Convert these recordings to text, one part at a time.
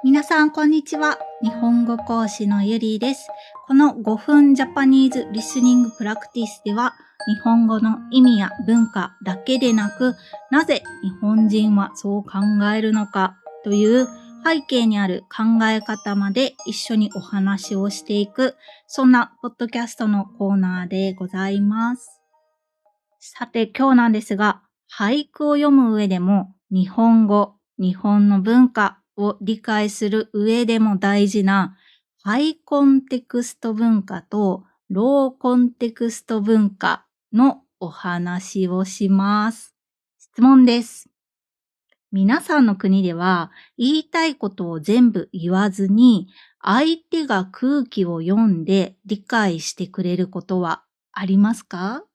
皆さんこんにちは。日本語講師のゆりです。この5分ジャパニーズリスニングプラクティスでは、日本語の意味や文化だけでなく、なぜ日本人はそう考えるのかという背景にある考え方まで一緒にお話をしていく、そんなポッドキャストのコーナーでございます。さて今日なんですが、俳句を読む上でも日本語、日本の文化を理解する上でも大事なハイコンテクスト文化とローコンテクスト文化のお話をします。質問です。皆さんの国では言いたいことを全部言わずに相手が空気を読んで理解してくれることはありますか？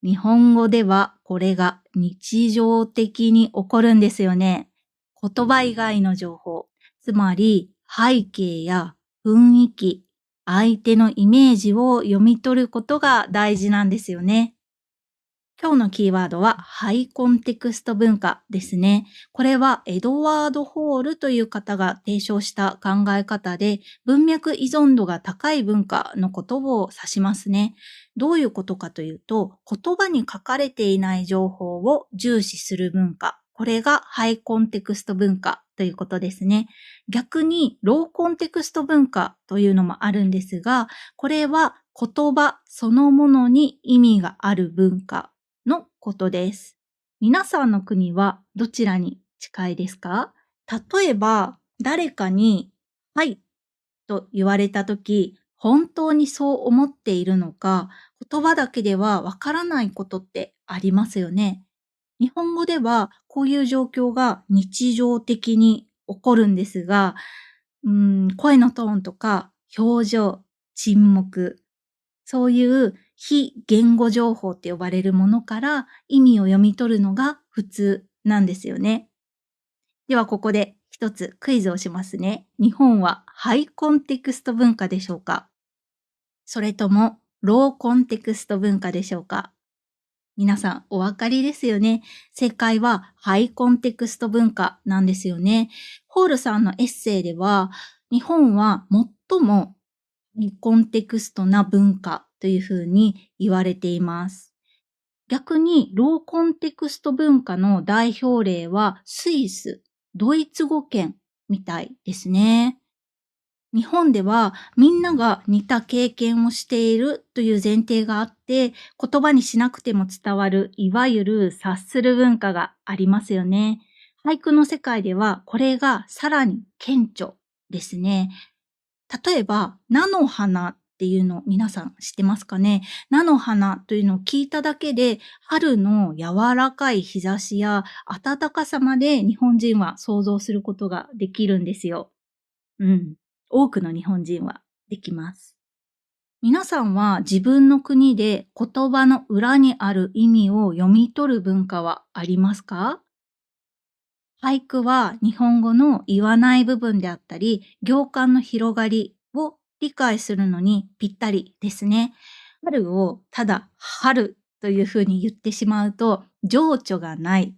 日本語ではこれが日常的に起こるんですよね。言葉以外の情報、つまり背景や雰囲気、相手のイメージを読み取ることが大事なんですよね。今日のキーワードはハイコンテクスト文化ですね。これはエドワード・ホールという方が提唱した考え方で、文脈依存度が高い文化のことを指しますね。どういうことかというと、言葉に書かれていない情報を重視する文化。これがハイコンテクスト文化ということですね。逆にローコンテクスト文化というのもあるんですが、これは言葉そのものに意味がある文化のことです。皆さんの国はどちらに近いですか？例えば、誰かに、はい、と言われたとき、本当にそう思っているのか、言葉だけではわからないことってありますよね。日本語ではこういう状況が日常的に起こるんですが、声のトーンとか表情、沈黙、そういう非言語情報って呼ばれるものから意味を読み取るのが普通なんですよね。ではここで一つクイズをしますね。日本はハイコンテクスト文化でしょうか？それともローコンテクスト文化でしょうか？皆さんお分かりですよね。正解はハイコンテクスト文化なんですよね。ホールさんのエッセイでは、日本は最もハイコンテクストな文化というふうに言われています。逆にローコンテクスト文化の代表例はスイス、ドイツ語圏みたいですね。日本ではみんなが似た経験をしているという前提があって、言葉にしなくても伝わるいわゆる察する文化がありますよね。俳句の世界ではこれがさらに顕著ですね。例えば、菜の花っていうの皆さん知ってますかね？菜の花というのを聞いただけで、春の柔らかい日差しや暖かさまで日本人は想像することができるんですよ。多くの日本人はできます。皆さんは自分の国で言葉の裏にある意味を読み取る文化はありますか？俳句は日本語の言わない部分であったり、行間の広がりを理解するのにぴったりですね。春をただ春というふうに言ってしまうと、情緒がない、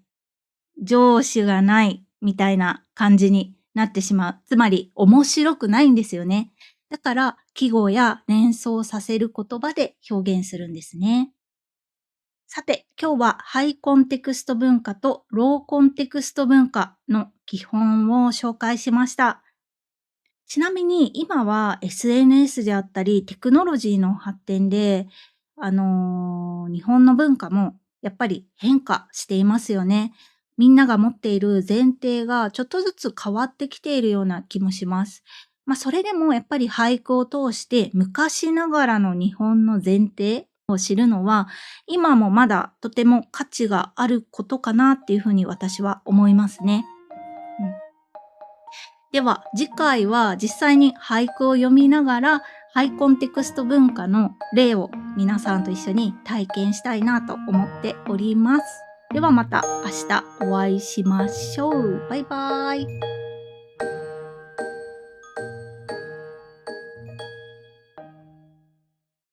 情緒がないみたいな感じになってしまう。つまり面白くないんですよね。だから季語や連想させる言葉で表現するんですね。さて、今日はハイコンテクスト文化とローコンテクスト文化の基本を紹介しました。ちなみに今は SNS であったりテクノロジーの発展で、日本の文化もやっぱり変化していますよね。みんなが持っている前提がちょっとずつ変わってきているような気もします。それでもやっぱり俳句を通して昔ながらの日本の前提を知るのは今もまだとても価値があることかなっていうふうに私は思いますね。では次回は実際に俳句を読みながらハイコンテクスト文化の例を皆さんと一緒に体験したいなと思っております。ではまた明日お会いしましょう。バイバイ。